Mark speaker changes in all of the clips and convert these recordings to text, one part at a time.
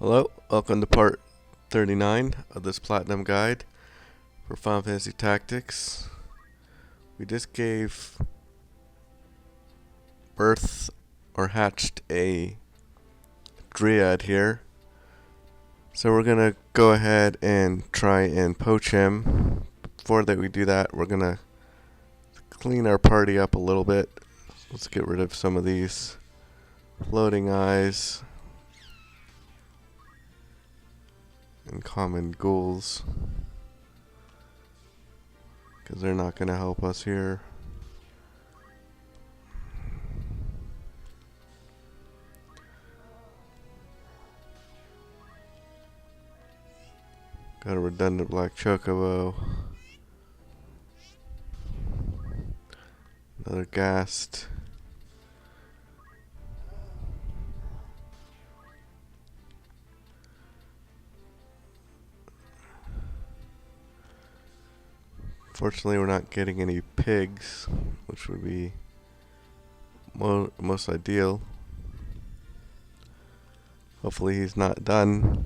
Speaker 1: Hello, welcome to part 39 of this Platinum Guide for Final Fantasy Tactics. We just gave birth or hatched a Dryad here. So we're going to go ahead and try and poach him. Before that we do that, we're going to clean our party up a little bit. Let's get rid of some of these floating eyes and common ghouls, because they're not going to help us here. Got a redundant black chocobo. Another ghast. Fortunately, we're not getting any pigs, which would be most ideal. Hopefully he's not done.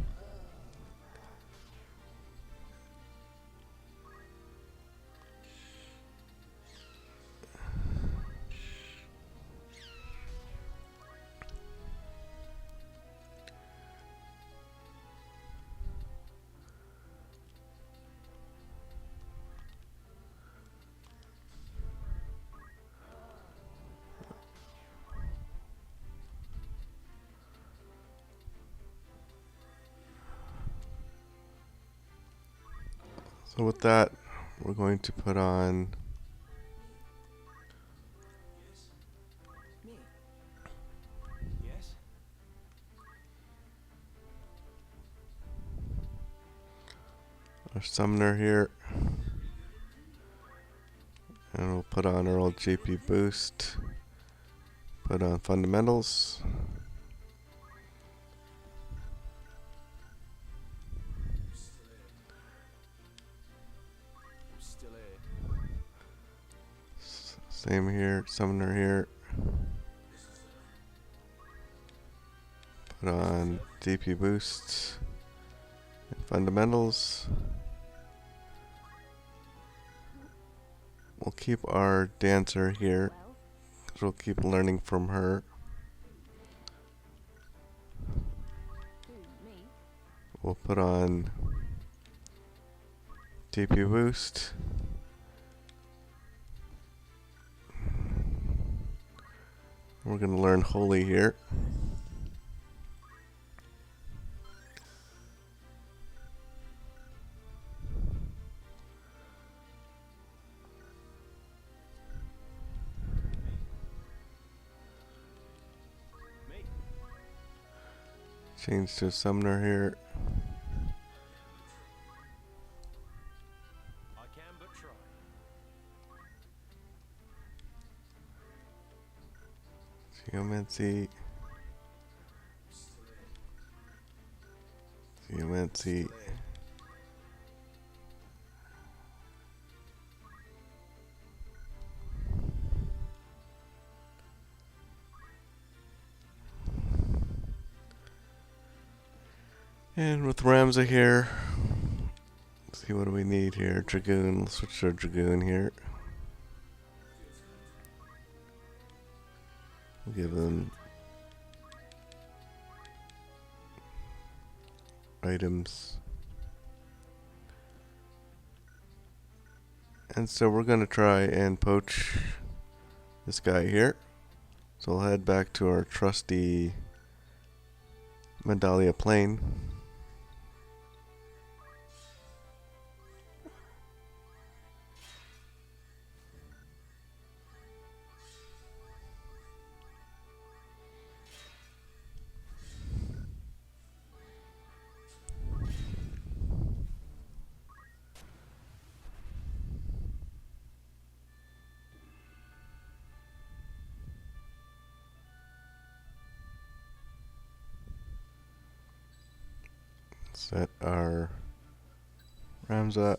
Speaker 1: So with that, we're going to put on our summoner here, and we'll put on our old GP boost, put on fundamentals, same here, summoner here, put on DP boosts and fundamentals. We'll keep our dancer here, because we'll keep learning from her. We'll put on DP boost. We're going to learn Holy here. Change to summoner here. Geomancy. Geomancy. And with Ramza here, let's see what do we need here. Dragoon, let's switch to our Dragoon here. We'll give them items. And so we're going to try and poach this guy here. So we'll head back to our trusty Medallia Plain. Set our Ramza,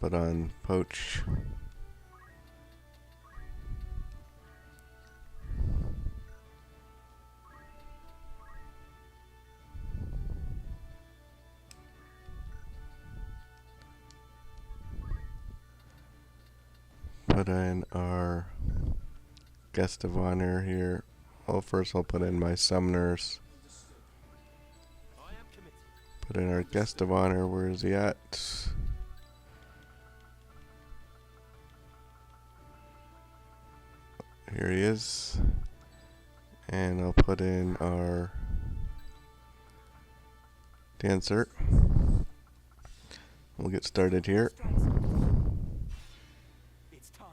Speaker 1: put on poach. put in our guest of honor here. Well, first I'll put in my summoners. Put in our guest of honor. Where is he at? Here he is. And I'll put in our dancer. We'll get started here.
Speaker 2: It's time.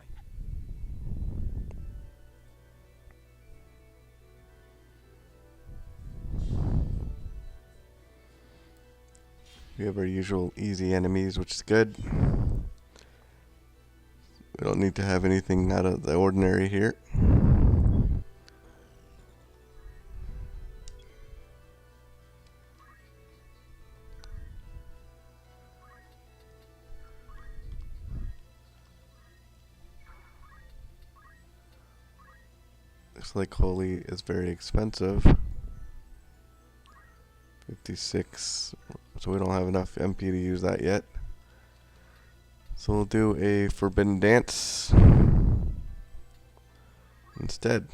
Speaker 1: We have our usual easy enemies, which is good. We don't need to have anything out of the ordinary here. Looks like Holy is very expensive. 56, so we don't have enough MP to use that yet. So we'll do a Forbidden Dance instead.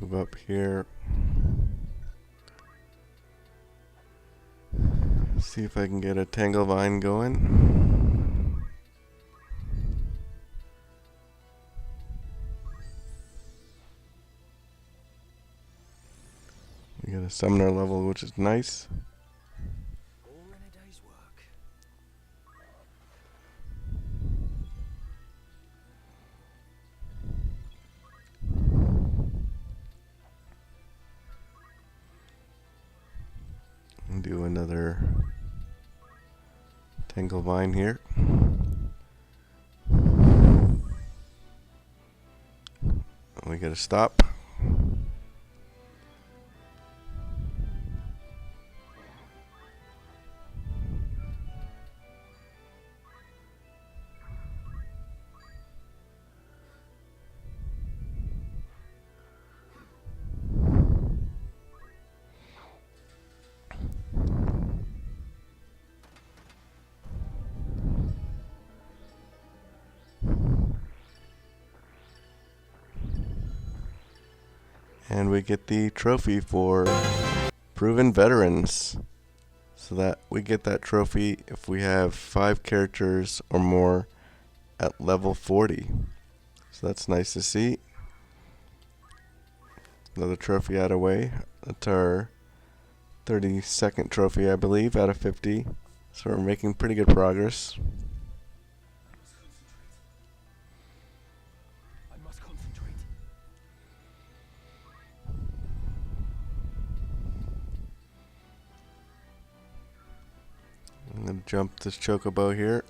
Speaker 1: Move up here. See if I can get a Tangle Vine going. We got a summoner level, which is nice.
Speaker 2: All in a day's work.
Speaker 1: And do another Tangle Vine here. We gotta stop. And we get the trophy for Proven Veterans. So that we get that trophy if we have 5 characters or more at level 40. So that's nice to see. Another trophy out of the way. That's our 32nd trophy, I believe, out of 50. So we're making pretty good progress.
Speaker 2: I must concentrate.
Speaker 1: I'm going to jump this chocobo here.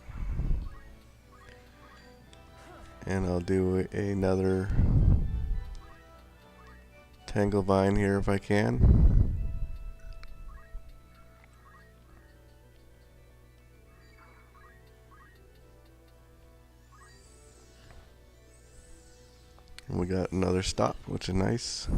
Speaker 1: And I'll do another Tangle Vine here if I can. And we got another stop, which is nice.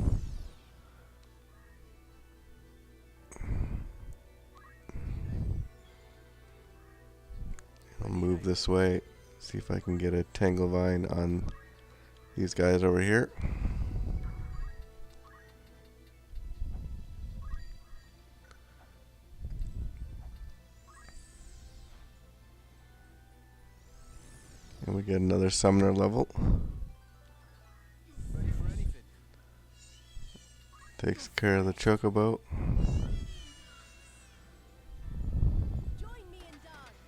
Speaker 1: I'll move this way, see if I can get a Tangle Vine on these guys over here. And we get another summoner level.
Speaker 2: Ready for anything?
Speaker 1: Takes care of the chocobo.
Speaker 3: Join me in dance.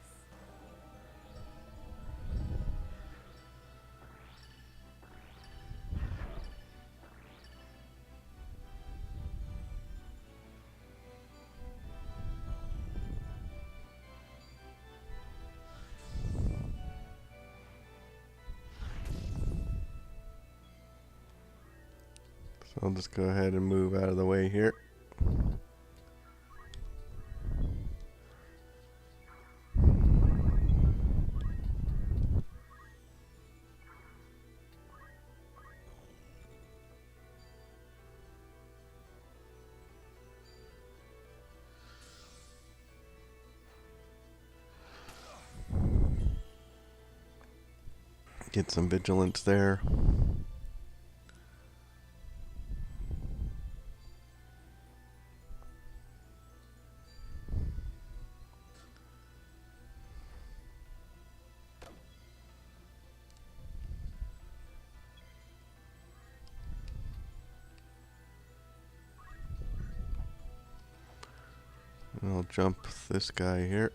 Speaker 1: So I'll just go ahead and move out of the way here. Get some vigilance there. And I'll jump this guy here.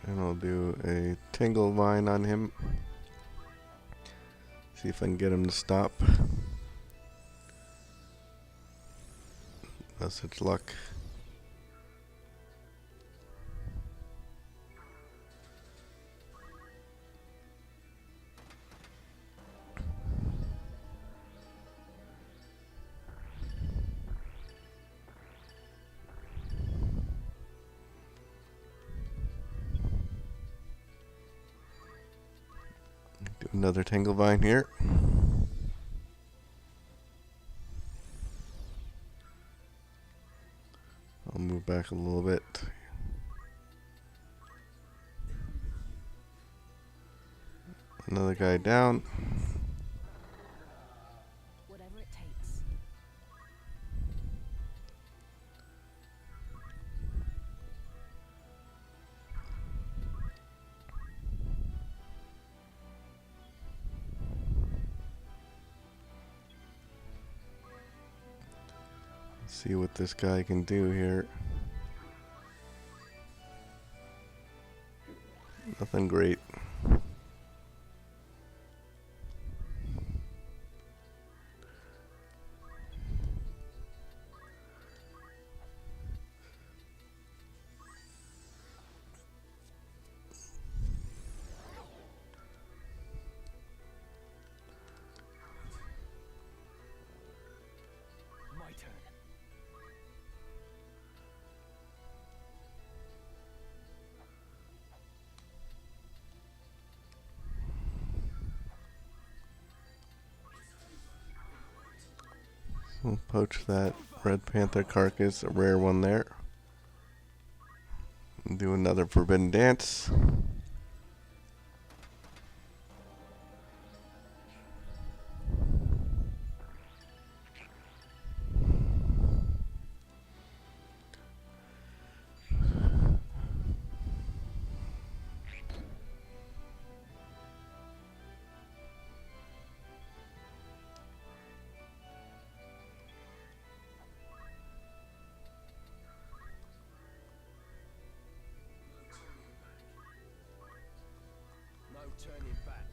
Speaker 1: And I'll do a tingle vine on him. See if I can get him to stop. No such luck. Do another tangle vine here. I'll move back a little bit. Another guy down.
Speaker 3: Whatever it takes.
Speaker 1: See what this guy can do here. Nothing great.
Speaker 2: My turn.
Speaker 1: We'll poach that red panther carcass, a rare one there. And do another forbidden dance.
Speaker 2: No turning back.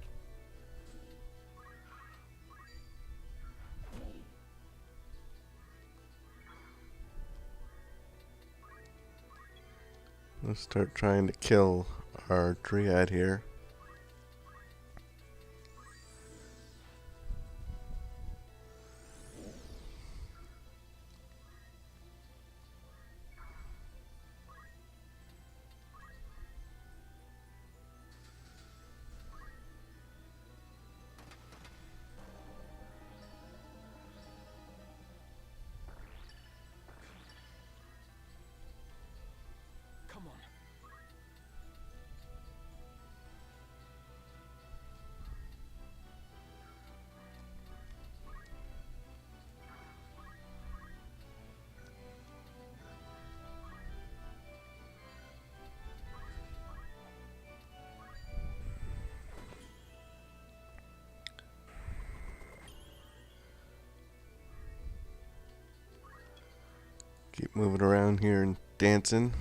Speaker 1: Let's start trying to kill our Dryad here.
Speaker 2: Come on.
Speaker 1: Keep moving around here and dancing.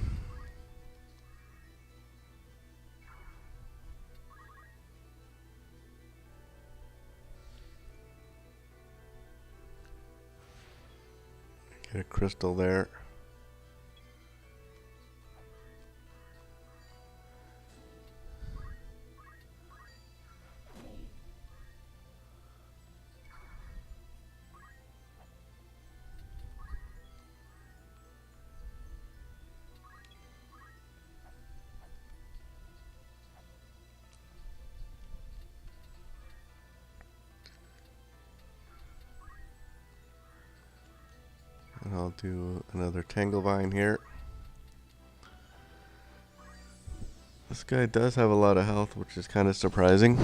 Speaker 1: Get a crystal there. I'll do another tangle vine here. This guy does have a lot of health, which is kind of surprising.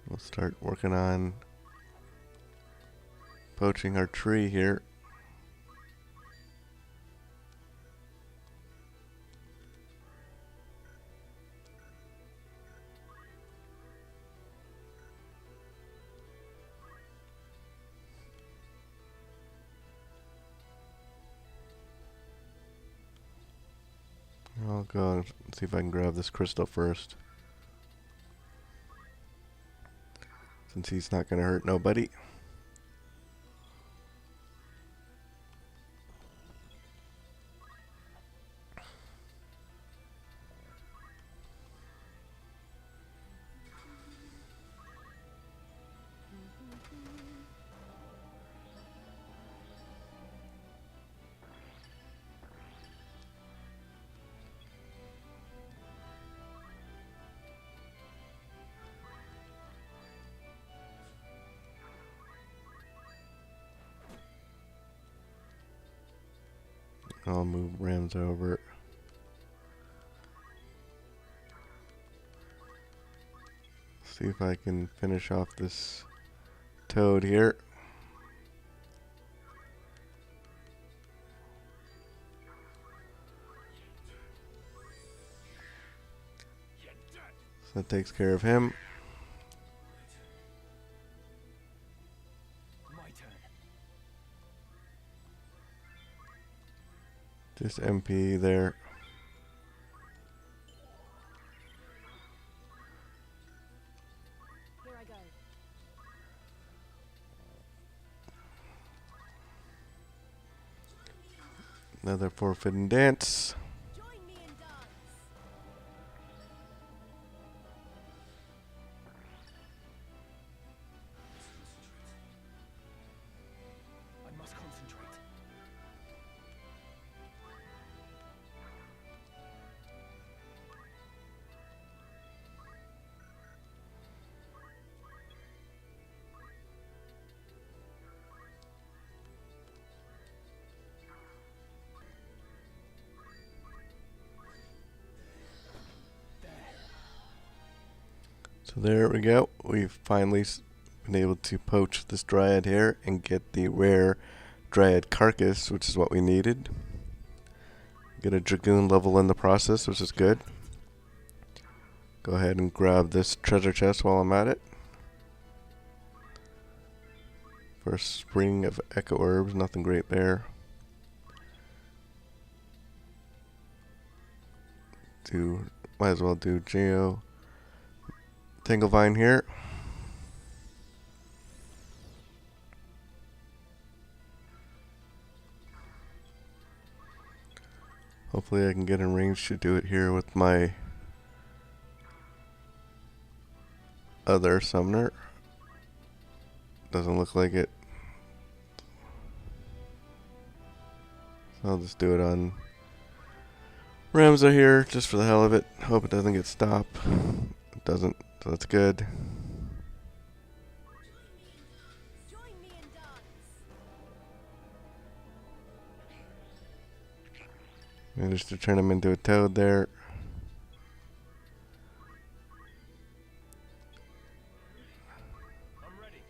Speaker 1: We'll start working on poaching our tree here. I'll go and see if I can grab this crystal first, since he's not going to hurt nobody. I'll move Rams over. See if I can finish off this toad here. So that takes care of him.
Speaker 2: My turn.
Speaker 1: Just MP there.
Speaker 3: Here I go.
Speaker 1: Another forbidden dance.
Speaker 3: Join me in dance.
Speaker 2: I must concentrate.
Speaker 1: So there we go. We've finally been able to poach this dryad here and get the rare dryad carcass, which is what we needed. Get a dragoon level in the process, which is good. Go ahead and grab this treasure chest while I'm at it. First spring of echo herbs, nothing great there. Might as well do Geo Tangle Vine here. Hopefully I can get in range to do it here with my other summoner. Doesn't look like it. So I'll just do it on Ramza here, just for the hell of it. Hope it doesn't get stopped. It doesn't, so that's good.
Speaker 3: Join me in dance.
Speaker 1: Managed to turn him into a toad there.
Speaker 2: I'm ready.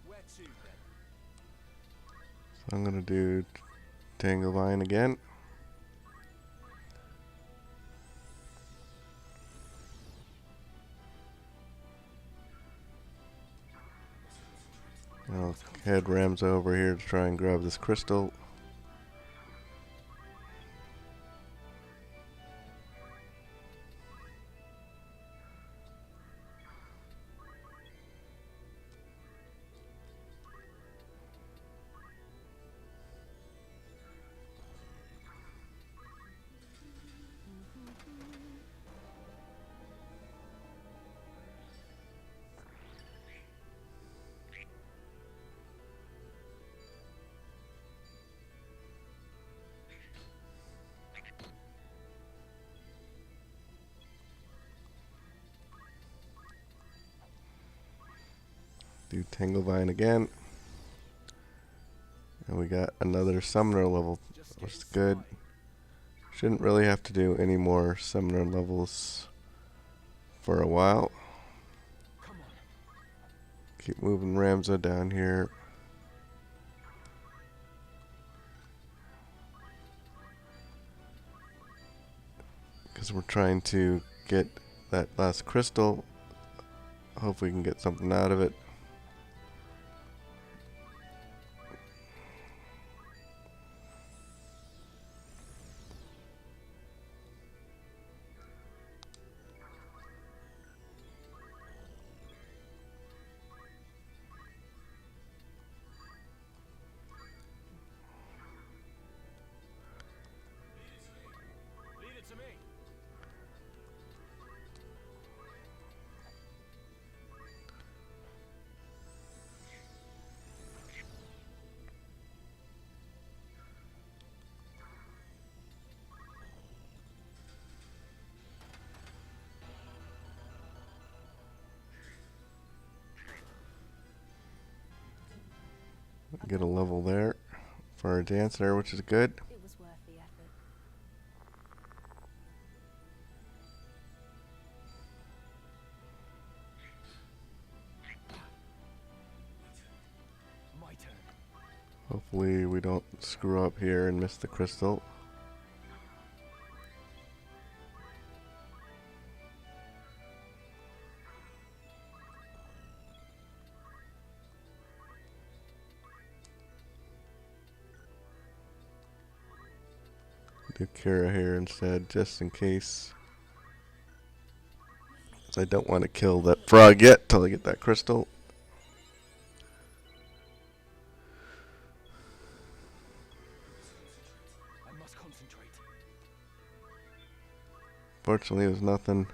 Speaker 2: Where to then?
Speaker 1: So I'm gonna do Tangle Vine again. I'll head Ramza over here to try and grab this crystal. Do Tanglevine again. And we got another summoner level, which is good. Shouldn't really have to do any more summoner levels for a while.
Speaker 2: Come on.
Speaker 1: Keep moving Ramza down here. Because we're trying to get that last crystal. Hope we can get something out of it.
Speaker 2: Leave it to me.
Speaker 1: Get a level there for our dancer, which is good.
Speaker 3: It was worth the effort.
Speaker 2: My turn.
Speaker 1: Hopefully we don't screw up here and miss the crystal. Do Kira here instead, just in case. 'Cause I don't want to kill that frog yet till I get that crystal.
Speaker 2: I must concentrate.
Speaker 1: Fortunately, it was nothing.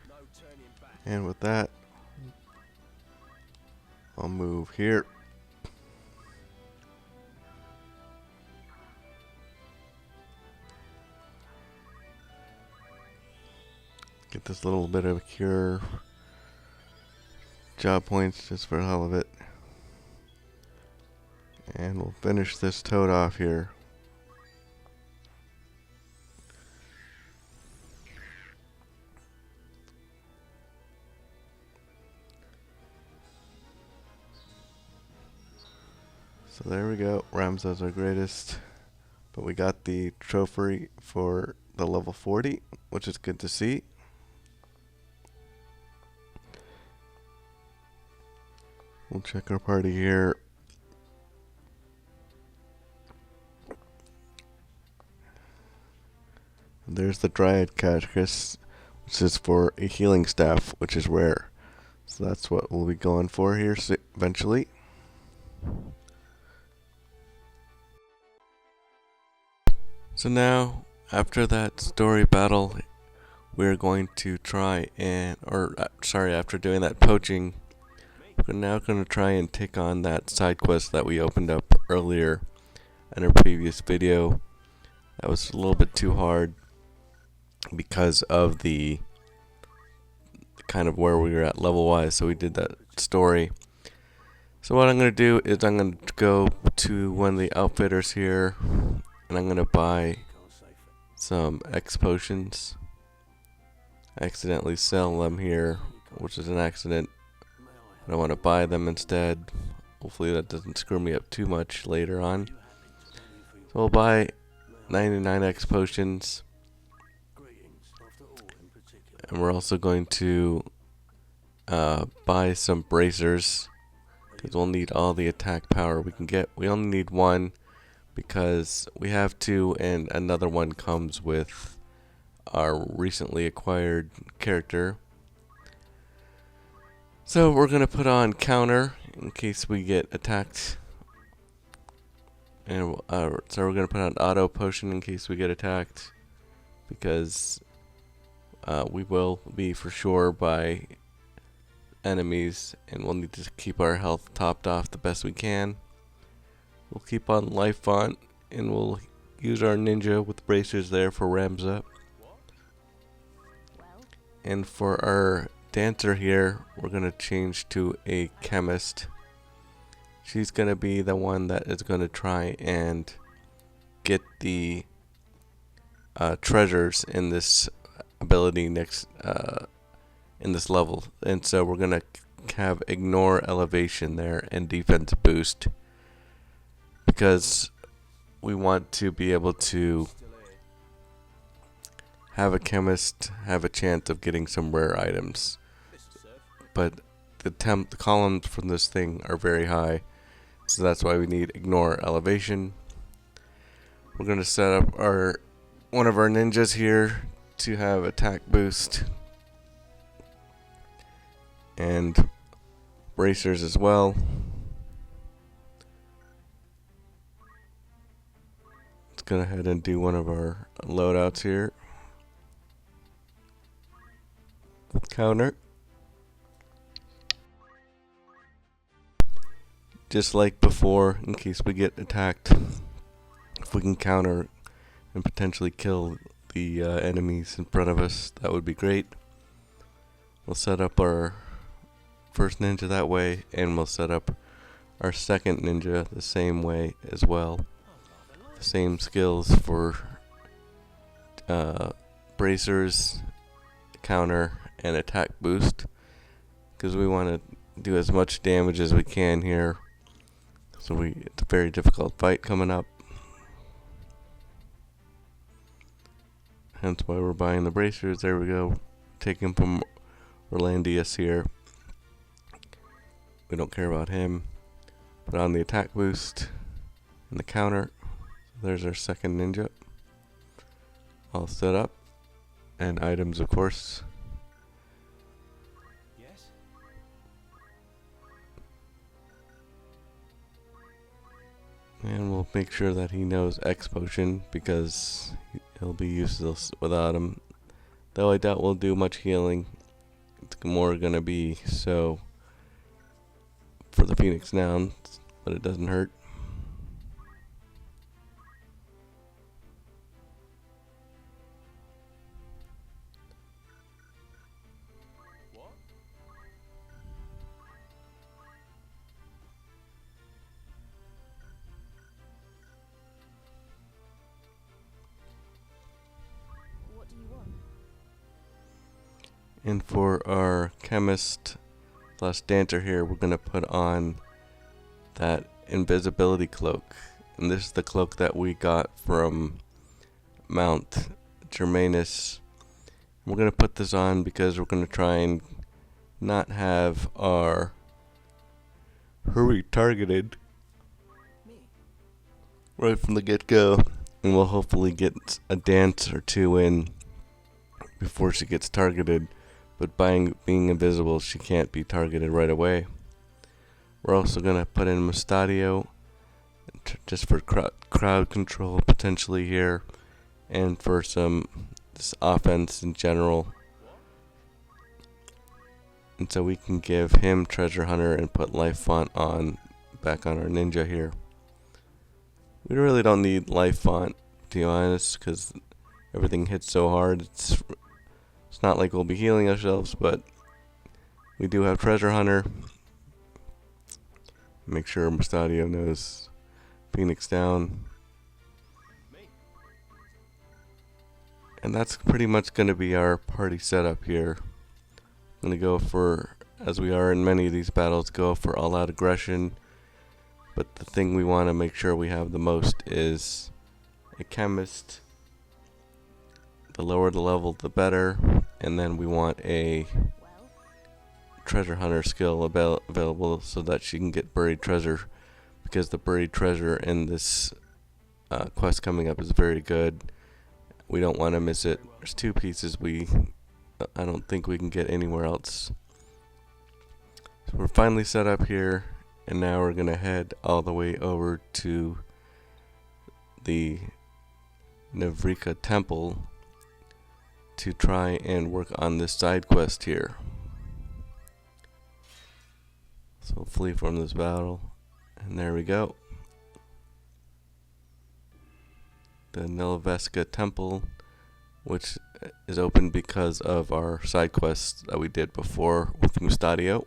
Speaker 2: No turning back.
Speaker 1: And with that, I'll move here. Get this little bit of a cure. Job points just for the hell of it. And we'll finish this toad off here. So there we go. Ramza's our greatest. But we got the trophy for the level 40, which is good to see. We'll check our party here. And there's the Dryad Catechist, which is for a healing staff, which is rare. So that's what we'll be going for here eventually. So now, after that story battle, we're going to try and, after doing that poaching, we're now going to try and take on that side quest that we opened up earlier in our previous video. That was a little bit too hard because of the kind of where we were at level wise, so we did that story. So what I'm going to do is I'm going to go to one of the outfitters here, and I'm going to buy some X potions. I accidentally sell them here, which is an accident. I want to buy them instead. Hopefully that doesn't screw me up too much later on. So I'll buy 99 X potions. And we're also going to buy some bracers, because we'll need all the attack power we can get. We only need one because we have two, and another one comes with our recently acquired character. So we're going to put on counter in case we get attacked. And so we're gonna put on auto potion in case we get attacked, because we will be for sure by enemies, and we'll need to keep our health topped off the best we can. We'll keep on life font, and we'll use our ninja with bracers there for Ramza.
Speaker 3: Well,
Speaker 1: And for our dancer here, we're gonna change to a chemist. She's gonna be the one that is gonna try and get the treasures in this ability next in this level. And so we're gonna have ignore elevation there and defense boost, because we want to be able to
Speaker 2: Still here.
Speaker 1: have a chemist have a chance of getting some rare items.
Speaker 2: This'll serve.
Speaker 1: But the columns from this thing are very high, so that's why we need ignore elevation. We're gonna set up one of our ninjas here to have attack boost and bracers as well. Let's go ahead and do one of our loadouts here. Counter. Just like before, in case we get attacked, if we can counter and potentially kill the enemies in front of us, that would be great. We'll set up our first ninja that way, and we'll set up our second ninja the same way as well. The same skills for bracers, counter, and attack boost, because we want to do as much damage as we can here. So it's a very difficult fight coming up. Hence why we're buying the bracers. There we go. Taking from Orlandius here. We don't care about him. Put on the attack boost and the counter. There's our second ninja. All set up. And items, of course.
Speaker 2: Yes.
Speaker 1: And we'll make sure that he knows X potion, because he'll be useless without him. Though I doubt we'll do much healing. It's more gonna be so for the Phoenix down, but it doesn't hurt.
Speaker 2: What?
Speaker 3: what do you want?
Speaker 1: And for our chemist plus dancer here, we're gonna put on that invisibility cloak. And this is the cloak that we got from Mount Germanus. We're gonna put this on because we're gonna try and not have our hurry targeted
Speaker 2: Me?
Speaker 1: right from the get-go, and we'll hopefully get a dance or two in before she gets targeted. But by being invisible, she can't be targeted right away. We're also gonna put in Mustadio just for crowd control potentially here, and for some this offense in general. And so we can give him Treasure Hunter and put Life Font on back on our ninja here. We really don't need Life Font, to be honest, because everything hits so hard. It's not like we'll be healing ourselves, but we do have Treasure Hunter. Make sure Mustadio knows Phoenix down.
Speaker 2: Me?
Speaker 1: And that's pretty much going to be our party setup here. I'm going to go for, as we are in many of these battles, go for all-out aggression. But the thing we want to make sure we have the most is a chemist. The lower the level, the better. And then we want a
Speaker 3: Well,
Speaker 1: treasure hunter skill available so that she can get buried treasure, because the buried treasure in this quest coming up is very good. We don't want to miss it. There's two pieces I don't think we can get anywhere else. So we're finally set up here, and now we're gonna head all the way over to the Nevrika Temple to try and work on this side quest here. So flee from this battle, and there we go. The Nilveska Temple, which is open because of our side quests that we did before with Mustadio.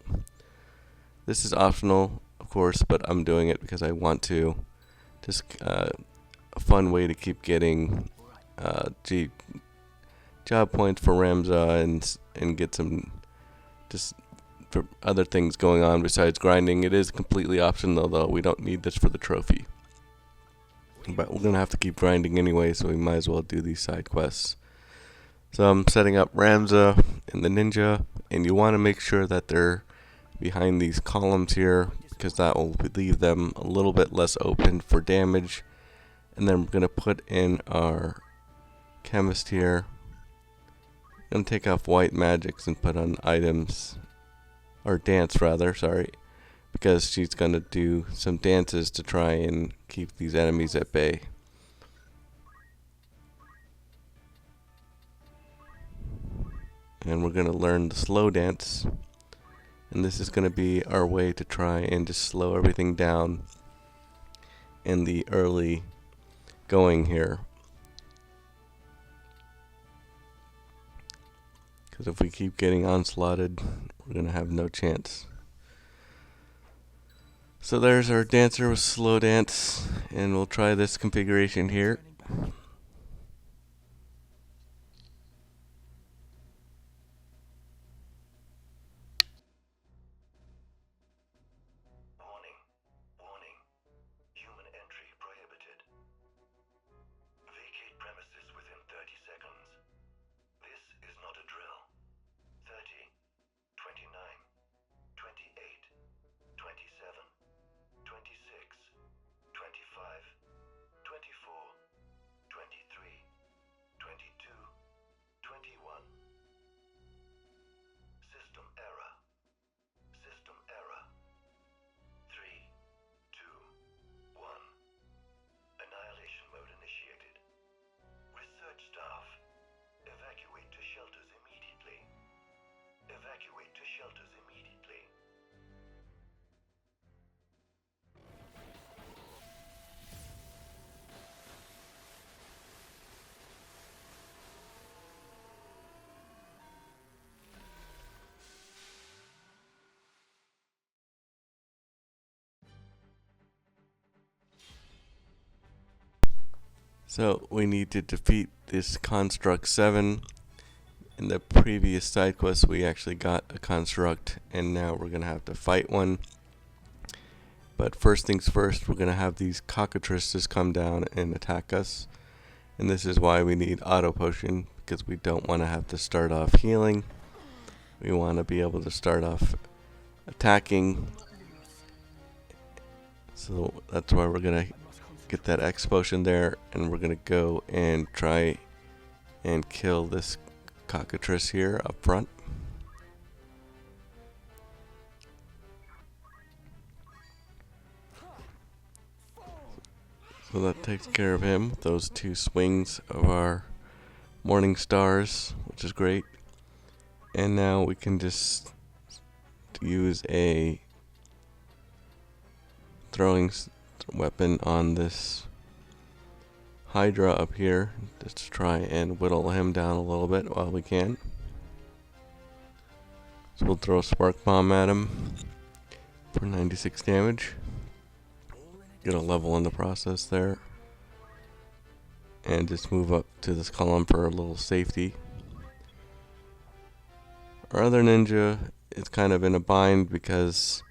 Speaker 1: This is optional, of course, but I'm doing it because I want to. Just a fun way to keep getting job points for Ramza and get some just for other things going on besides grinding. It is completely optional though. We don't need this for the trophy. But we're gonna have to keep grinding anyway, so we might as well do these side quests. So I'm setting up Ramza and the ninja, and you want to make sure that they're behind these columns here, because that will leave them a little bit less open for damage. And then we're gonna put in our chemist here. I'm gonna take off white magics and put on items, or dance rather, sorry, because she's gonna do some dances to try and keep these enemies at bay. And we're gonna learn the slow dance, and this is gonna be our way to try and just slow everything down in the early going here. Because if we keep getting onslaughted, we're gonna have no chance. So there's our dancer with slow dance, and we'll try this configuration here.
Speaker 4: Warning, warning, human entry prohibited. Vacate premises within 30 seconds. This is not a drill. 30, 29, 28, 27, 26, 25, 24, 23, 22, 21. System error. System error. 3, 2, 1. Annihilation mode initiated. Research staff, evacuate to shelters immediately. Evacuate to shelters immediately.
Speaker 1: So we need to defeat this construct 7. In the previous side quest we actually got a construct, and now we're gonna have to fight one. But first things first, we're gonna have these cockatrices come down and attack us, and this is why we need auto potion, because we don't want to have to start off healing. We want to be able to start off attacking. So that's why we're gonna get that X potion there, and we're gonna go and try and kill this cockatrice here up front. So that takes care of him with those 2 swings of our morning stars, which is great. And now we can just use a throwing weapon on this Hydra up here, just to try and whittle him down a little bit while we can. So we'll throw a spark bomb at him for 96 damage. Get a level in the process there, and just move up to this column for a little safety. Our other ninja is kind of in a bind because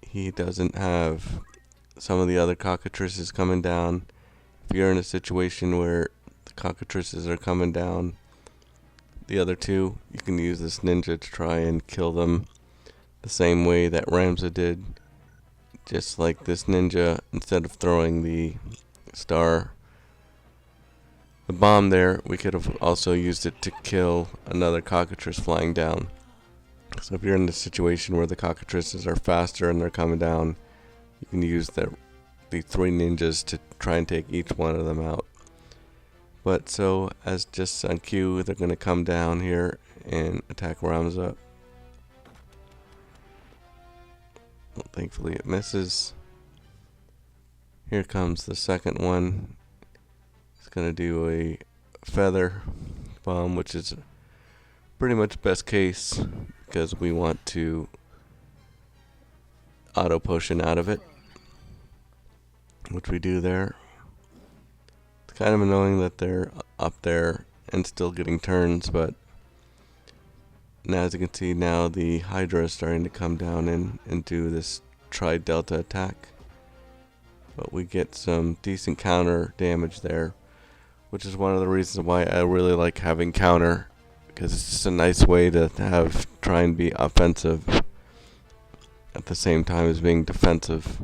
Speaker 1: he doesn't have some of the other cockatrices coming down. If you're in a situation where the cockatrices are coming down, the other 2, you can use this ninja to try and kill them the same way that Ramza did. Just like this ninja, instead of throwing the bomb there, we could have also used it to kill another cockatrice flying down. So if you're in a situation where the cockatrices are faster and they're coming down, you can use the the 3 ninjas to try and take each one of them out. But so, as just on cue, they're going to come down here and attack Ramza. Well, thankfully it misses. Here comes the second one. It's going to do a feather bomb, which is pretty much best case because we want to auto potion out of it, which we do there. It's kind of annoying that they're up there and still getting turns, but now, as you can see, now the Hydra is starting to come down and do this tri-delta attack. But we get some decent counter damage there, which is one of the reasons why I really like having counter, because it's just a nice way to try and be offensive at the same time as being defensive.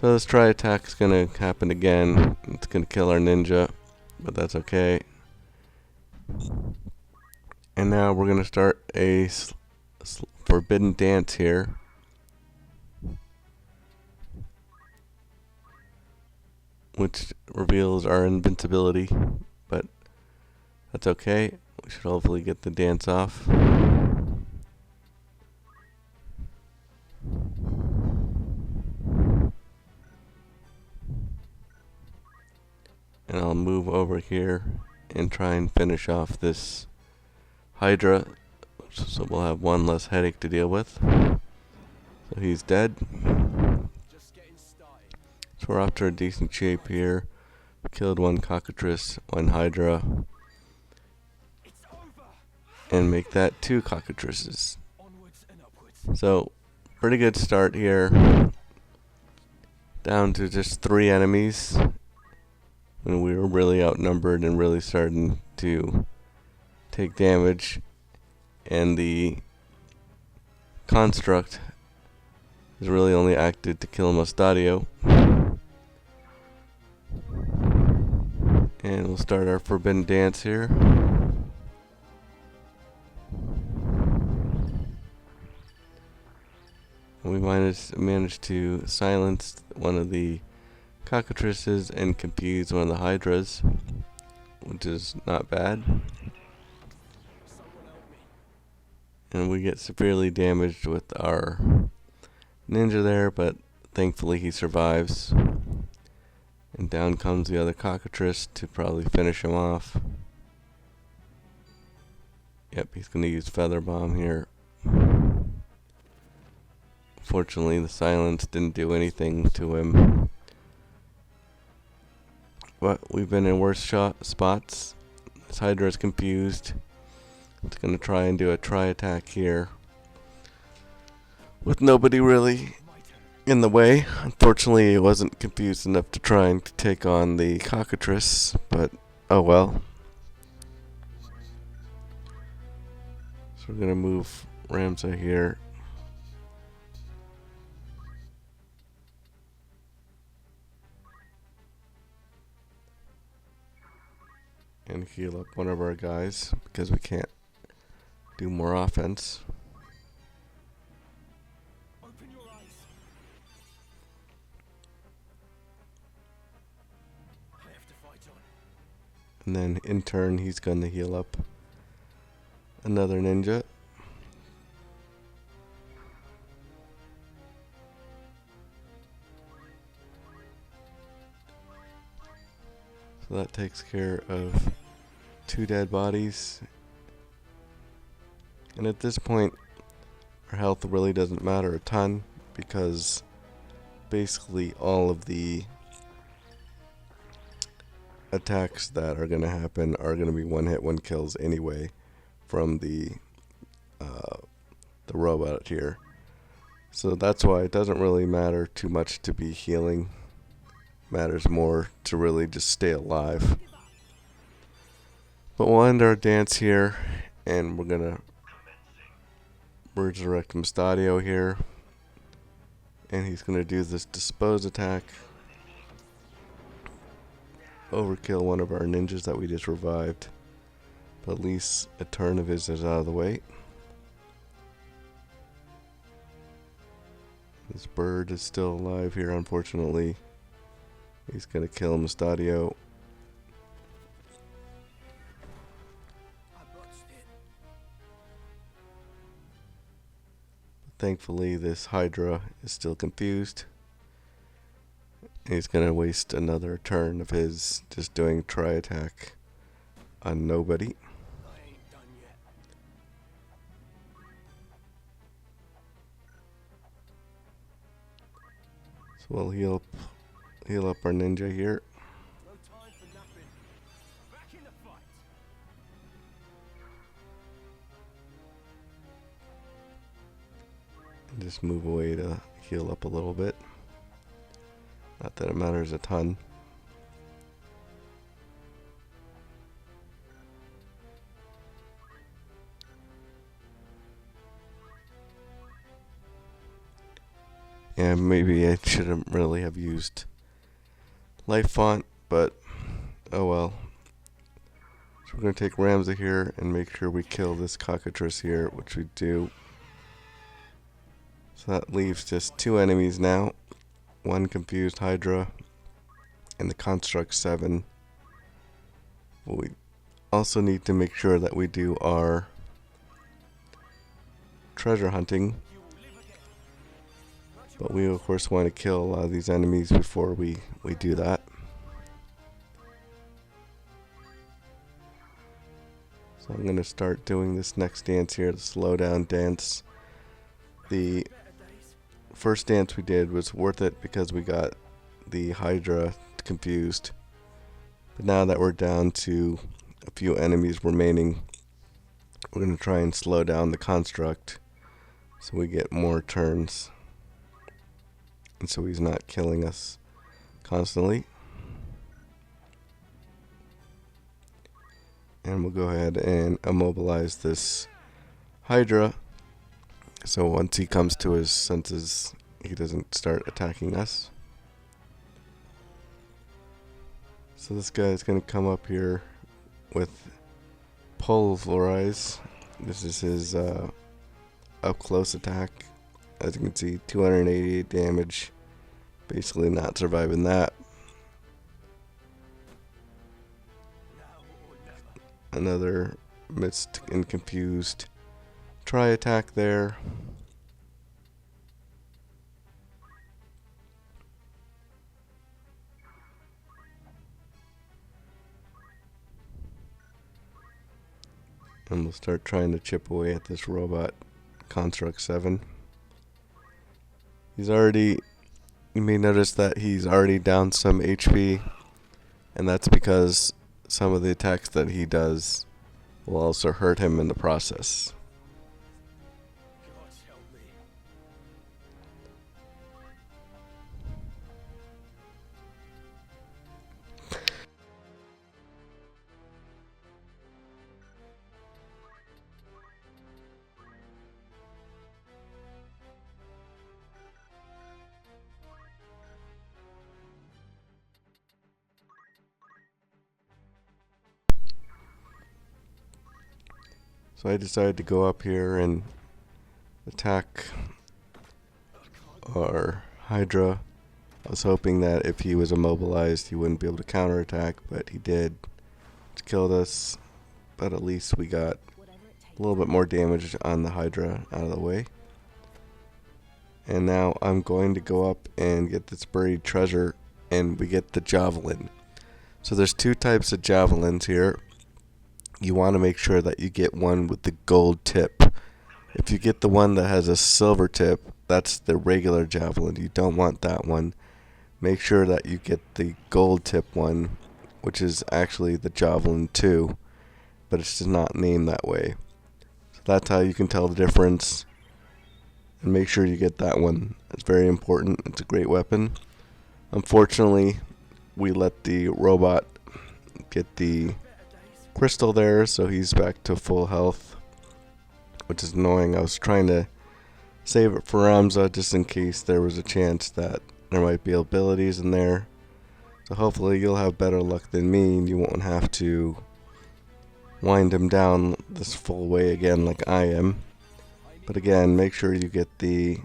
Speaker 1: So this tri attack is going to happen again. It's going to kill our ninja, but that's okay. And now we're going to start a forbidden dance here. Which reveals our invincibility, but that's okay. We should hopefully get the dance off. And I'll move over here and try and finish off this Hydra, so we'll have one less headache to deal with. So he's dead. So we're off to a decent shape here. Killed one cockatrice, one Hydra, and make that 2 cockatrices. So, pretty good start here. Down to just 3 enemies when we were really outnumbered and really starting to take damage. And the construct has really only acted to kill Mustadio. And we'll start our forbidden dance here. And we managed to silence one of the cockatrices and confuse one of the Hydras, which is not bad. And we get severely damaged with our ninja there, but thankfully he survives. And down comes the other cockatrice to probably finish him off. Yep, he's going to use Feather Bomb here. Fortunately, the silence didn't do anything to him. But we've been in worse spots. This Hydra is confused. It's going to try and do a tri-attack here, with nobody really in the way. Unfortunately, it wasn't confused enough to try and take on the cockatrice, but oh well. So we're going to move Ramza here. And heal up one of our guys because we can't do more offense.
Speaker 2: Open your eyes. I have to fight on.
Speaker 1: And then in turn, he's going to heal up another ninja. So that takes care of 2 dead bodies. And at this point, our health really doesn't matter a ton, because basically all of the attacks that are going to happen are going to be one-hit, one-kills anyway from the robot here. So that's why it doesn't really matter too much to be healing. Matters more to really just stay alive. But we'll end our dance here, and we're gonna resurrect Mustadio here, and he's gonna do this dispose attack, overkill one of our ninjas that we just revived, but at least a turn of his is out of the way. This bird is still alive here, unfortunately. He's gonna kill Mustadio.
Speaker 2: I botched it.
Speaker 1: Thankfully, this Hydra is still confused. He's gonna waste another turn of his just doing try attack on nobody.
Speaker 2: I ain't done yet.
Speaker 1: So we'll heal up our ninja here.
Speaker 2: No time for nothing. Back in the fight.
Speaker 1: And just move away to heal up a little bit. Not that it matters a ton. Yeah, maybe I shouldn't really have used life font, but oh well. So we're going to take Ramza here and make sure we kill this cockatrice here, which we do. So that leaves just 2 enemies now. 1 confused Hydra and the Construct 7. We also need to make sure that we do our treasure hunting. But we of course want to kill a lot of these enemies before we do that. So I'm going to start doing this next dance here, the slow down dance. The first dance we did was worth it because we got the Hydra confused. But now that we're down to a few enemies remaining, we're going to try and slow down the construct so we get more turns. And so he's not killing us constantly. And we'll go ahead and immobilize this Hydra. So once he comes to his senses, he doesn't start attacking us. So this guy is going to come up here with Pulverize. This is his up close attack. As you can see, 288 damage. Basically not surviving that. Another missed and confused try attack there. And we'll start trying to chip away at this robot Construct 7. He's already, you may notice that he's already down some HP, and that's because some of the attacks that he does will also hurt him in the process.
Speaker 2: God help me.
Speaker 1: So I decided to go up here and attack our Hydra. I was hoping that if he was immobilized, he wouldn't be able to counterattack, but he did. It killed us, but at least we got a little bit more damage on the Hydra out of the way. And now I'm going to go up and get this buried treasure, and we get the javelin. So there's 2 types of javelins here. You want to make sure that you get one with the gold tip. If you get the one that has a silver tip, that's the regular javelin. You don't want that one. Make sure that you get the gold tip one, which is actually the javelin 2, but it's just not named that way. So that's how you can tell the difference. And make sure you get that one. It's very important. It's a great weapon. Unfortunately, we let the robot get the crystal there, so he's back to full health, which is annoying. I was trying to save it for Ramza just in case there was a chance that there might be abilities in there. So hopefully you'll have better luck than me and you won't have to wind him down this full way again like I am. But again, make sure you get the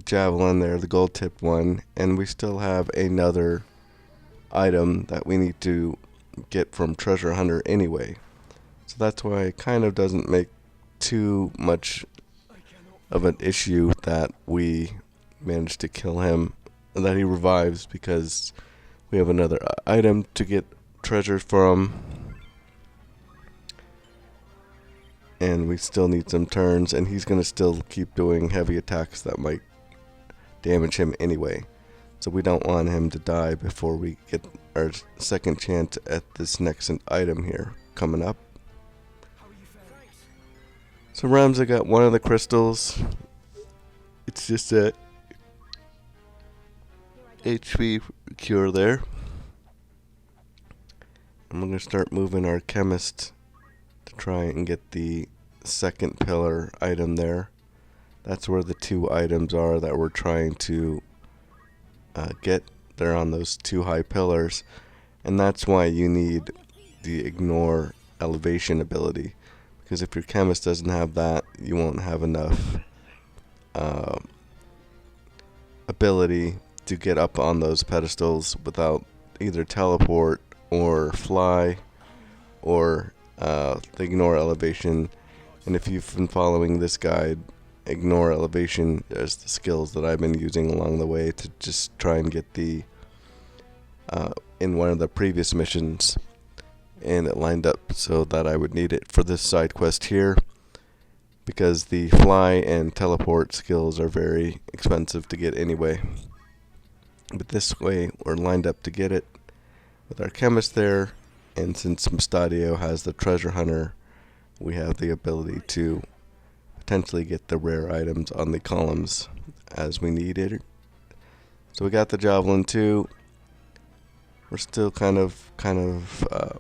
Speaker 1: javelin there, the gold tipped one, and we still have another item that we need to get from Treasure Hunter anyway. So that's why it kind of doesn't make too much of an issue that we managed to kill him, that he revives, because we have another item to get treasure from, and we still need some turns, and he's going to still keep doing heavy attacks that might damage him anyway. So we don't want him to die before we get our second chance at this next item here coming up. So Ramza got one of the crystals. It's just a HP cure there. And we're going to start moving our chemist to try and get the second pillar item there. That's where the two items are that we're trying to get. They're on those two high pillars, and that's why you need the ignore elevation ability, because if your chemist doesn't have that, you won't have enough ability to get up on those pedestals without either teleport or fly or the ignore elevation. And if you've been following this guide, ignore elevation is the skills that I've been using along the way to just try and get the in one of the previous missions, and it lined up so that I would need it for this side quest here, because the fly and teleport skills are very expensive to get anyway. But this way we're lined up to get it with our chemist there, and since Mustadio has the treasure hunter, we have the ability to potentially get the rare items on the columns as we need it. So we got the javelin too. We're still kind of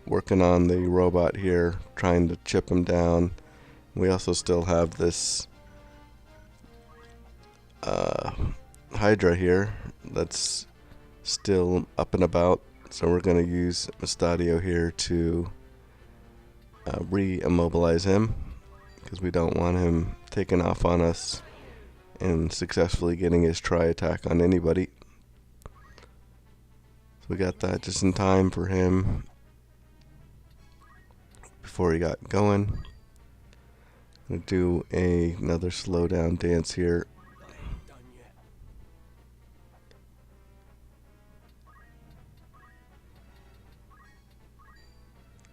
Speaker 1: working on the robot here, trying to chip him down. We also still have this Hydra here that's still up and about. So we're going to use Mustadio here to re-immobilize him, because we don't want him taking off on us and successfully getting his tri-attack on anybody. So we got that just in time for him before he got going. I'm going to do another slow down dance here.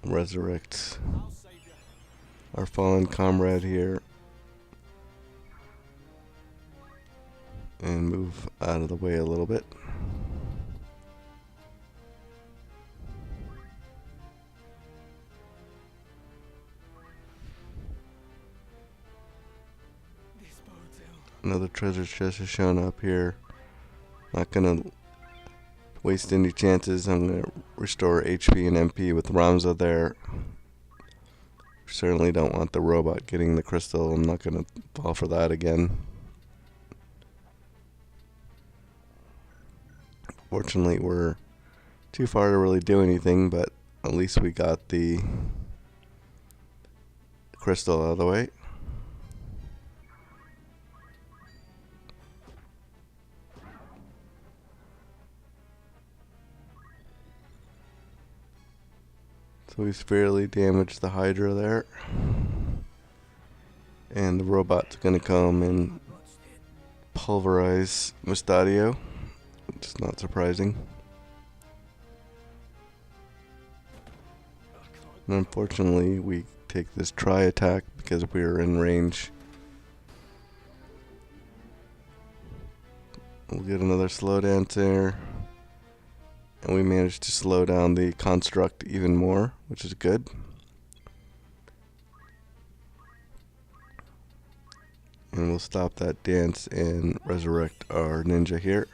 Speaker 1: Resurrect our fallen comrade here and move out of the way a little bit. Another treasure chest has shown up here. Not gonna waste any chances. I'm gonna restore HP and MP with Ramza there. Certainly don't want the robot getting the crystal. I'm not gonna fall for that again. Fortunately, we're too far to really do anything, but at least we got the crystal out of the way. So we severely damaged the Hydra there. And the robot's gonna come and pulverize Mustadio, which is not surprising. And unfortunately, we take this tri-attack because we are in range. We'll get another slow dance there. And we managed to slow down the construct even more, which is good. And we'll stop that dance and resurrect our ninja here.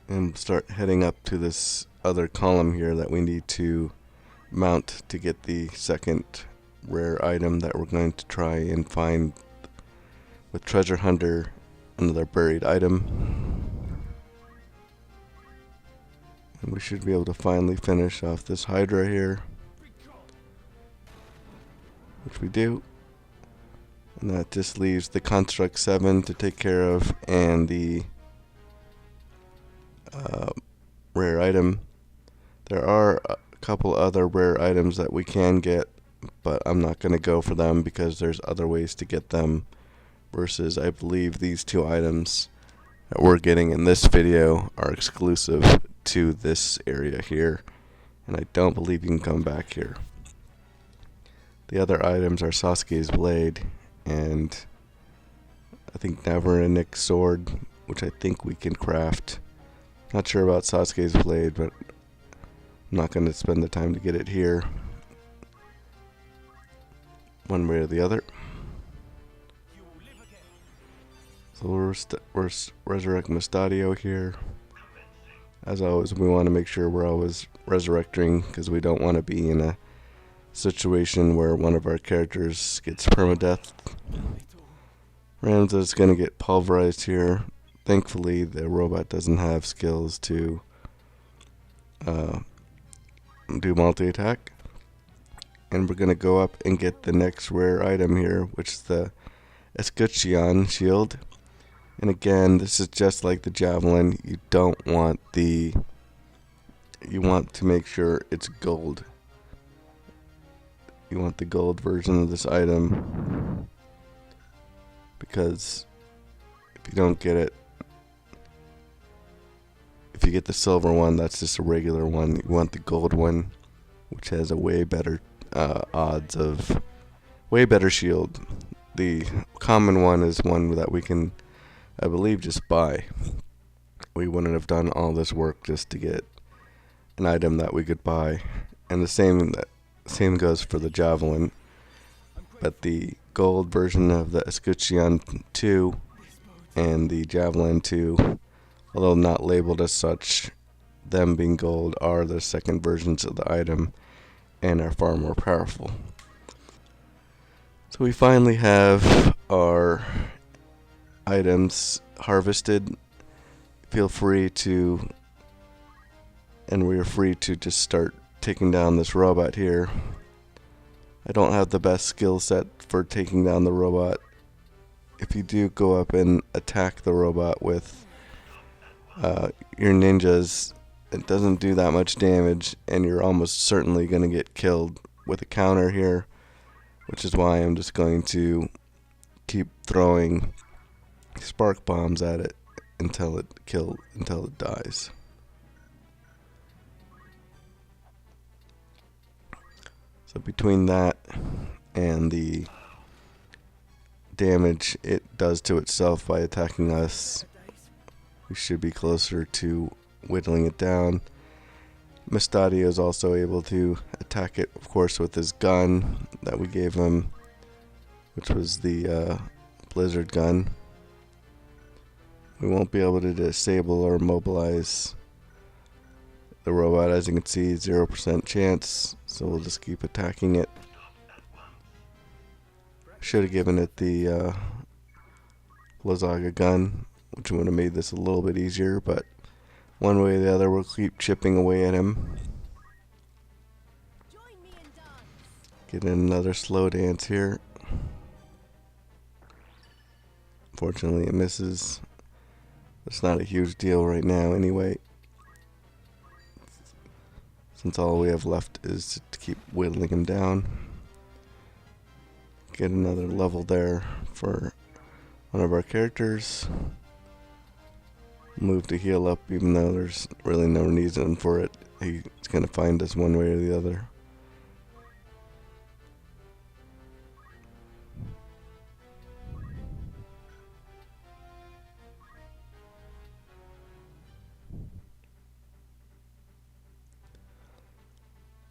Speaker 1: And start heading up to this other column here that we need to mount to get the second rare item that we're going to try and find with Treasure Hunter, another buried item. And we should be able to finally finish off this Hydra here, which we do. And that just leaves the Construct 7 to take care of, and the rare item. There are a couple other rare items that we can get, but I'm not going to go for them because there's other ways to get them, versus I believe these two items that we're getting in this video are exclusive to this area here, and I don't believe you can come back here. The other items are Sasuke's blade and I think Neverending's sword, which I think we can craft. Not sure about Sasuke's blade, but I'm not going to spend the time to get it here, one way or the other. So we'll resurrect Mustadio here. As always, we want to make sure we're always resurrecting, because we don't want to be in a situation where one of our characters gets permadeath. Errands is going to get pulverized here. Thankfully, the robot doesn't have skills to do multi-attack. And we're going to go up and get the next rare item here, which is the Escutcheon shield. And again, this is just like the javelin. You don't want the... You want to make sure it's gold. You want the gold version of this item, because if you don't get it, if you get the silver one, that's just a regular one. You want the gold one, which has a way better odds of... way better shield. The common one is one that we can, I believe, just buy. We wouldn't have done all this work just to get an item that we could buy. And the same goes for the javelin. But the gold version of the Escutcheon 2 and the javelin 2, although not labeled as such, them being gold, are the second versions of the item and are far more powerful. So we finally have our items harvested. Feel free to, and we are free to just start taking down this robot here. I don't have the best skill set for taking down the robot. If you do go up and attack the robot with your ninjas, it doesn't do that much damage, and you're almost certainly going to get killed with a counter here, which is why I'm just going to keep throwing spark bombs at it until it dies. So between that and the damage it does to itself by attacking us, we should be closer to whittling it down. Mustadio is also able to attack it, of course, with his gun that we gave him, which was the blizzard gun. We won't be able to disable or mobilize the robot, as you can see, 0% chance, so we'll just keep attacking it. Should have given it the Blizzaga gun, which would have made this a little bit easier, but one way or the other, we'll keep chipping away at him. Get in another slow dance here. Fortunately, it misses. It's not a huge deal right now anyway, since all we have left is to keep whittling him down. Get another level there for one of our characters. Move to heal up, even though there's really no reason for it. He's going to find us one way or the other.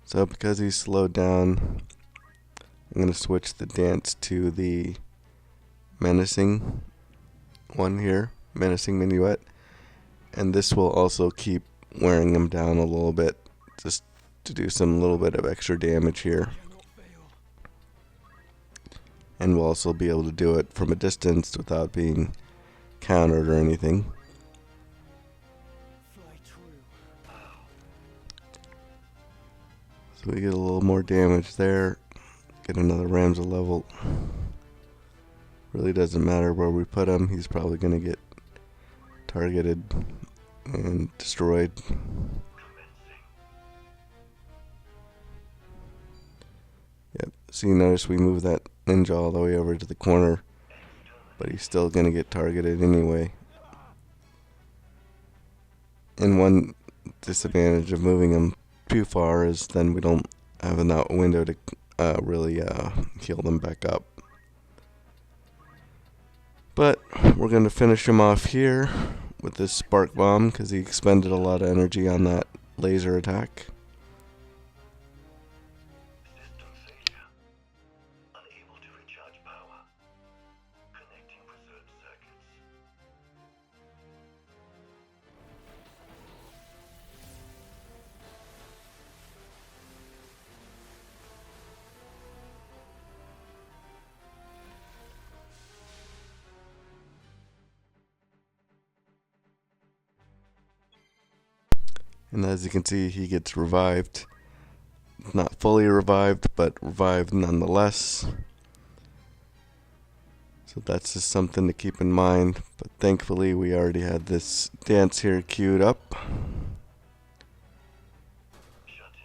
Speaker 1: So because he's slowed down, I'm going to switch the dance to the menacing one here, menacing minuet, and this will also keep wearing him down a little bit, just to do some little bit of extra damage here. And we'll also be able to do it from a distance without being countered or anything. So we get a little more damage there. Get another Ramza level. Really doesn't matter where we put him. He's probably going to get targeted and destroyed. Yep. So you notice we move that ninja all the way over to the corner, but he's still going to get targeted anyway. And one disadvantage of moving him too far is then we don't have enough window to really heal them back up. But we're going to finish him off here with this spark bomb because he expended a lot of energy on that laser attack.
Speaker 4: System failure. Unable to recharge power. Connecting preserved circuits.
Speaker 1: And as you can see, he gets revived. Not fully revived, but revived nonetheless. So that's just something to keep in mind. But thankfully, we already had this dance here queued up.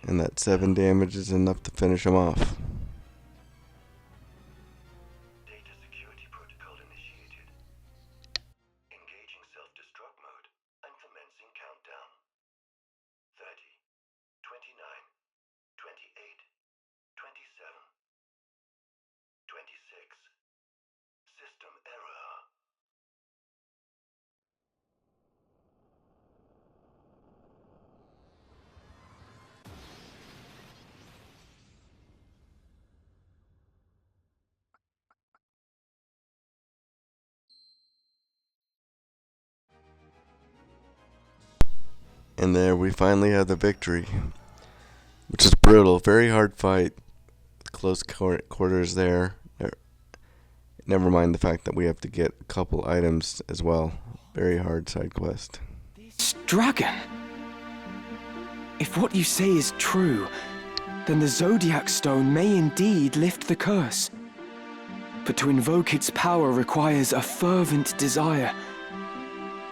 Speaker 1: And that 7 damage is enough to finish him off.
Speaker 4: Data security protocol initiated. Engaging self-destruct mode and commencing countdown. 30, 29, 28, 27, 26. System error.
Speaker 1: And there we finally have the victory, which is brutal. Very hard fight, close quarters there. Never mind the fact that we have to get a couple items as well. Very hard side quest.
Speaker 5: This dragon? If what you say is true, then the Zodiac Stone may indeed lift the curse. But to invoke its power requires a fervent desire.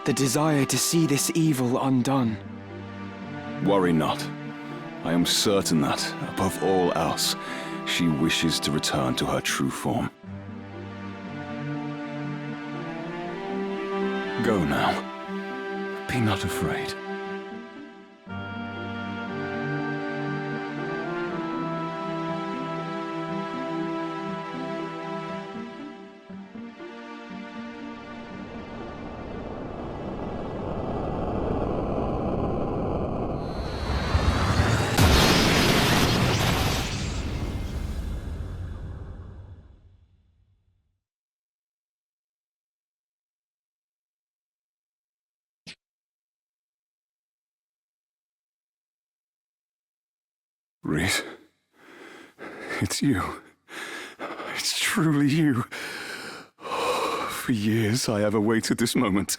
Speaker 5: The desire to see this evil undone.
Speaker 6: Worry not. I am certain that, above all else, she wishes to return to her true form. Go now. Be not afraid. Reis, it's you. It's truly you. For years I have awaited this moment.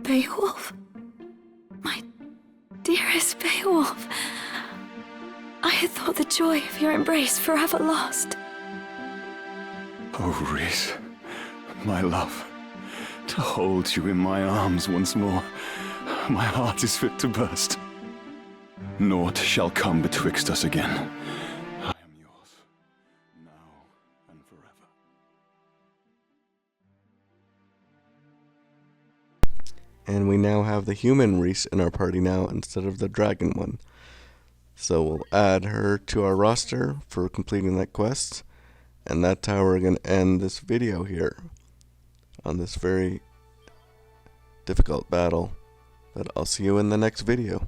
Speaker 3: Beowulf? My dearest Beowulf. I had thought the joy of your embrace forever lost.
Speaker 6: Oh, Reis, my love. To hold you in my arms once more, my heart is fit to burst. Naught shall come betwixt us again. I am yours, now and forever.
Speaker 1: And we now have the human Reis in our party now instead of the dragon one. So we'll add her to our roster for completing that quest. And that's how we're going to end this video here on this very difficult battle. But I'll see you in the next video.